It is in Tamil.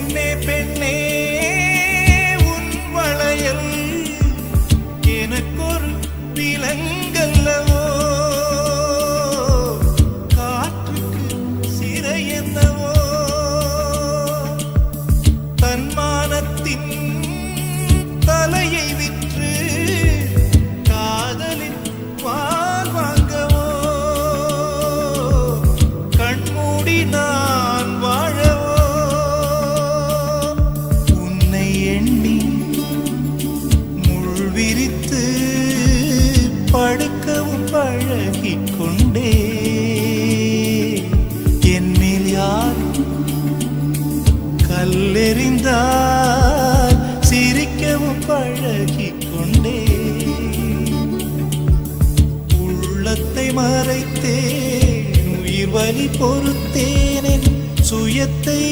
பெண்ணே பெண்ணே உன் வளையல் எனக்கொரு விலங்கல்லவோ, காற்றுக்கு சிறை என்னவோ, தன்மானத்தின் தலையை விற்று காதலின் பால் வாங்கவோ, கண்மூடி நான் வாழவோ, உன்னை எண்ணி முள் விரித்து படுக்கவும் பழகிக் கொண்டே, என்னில் யாரும் கல்லெறிந்தால் சிரிக்கவும் பழகிக் கொண்டே, உள்ளத்தை மறைத்தேன் உயிர் வலி பொறுத்தேன், சுயத்தை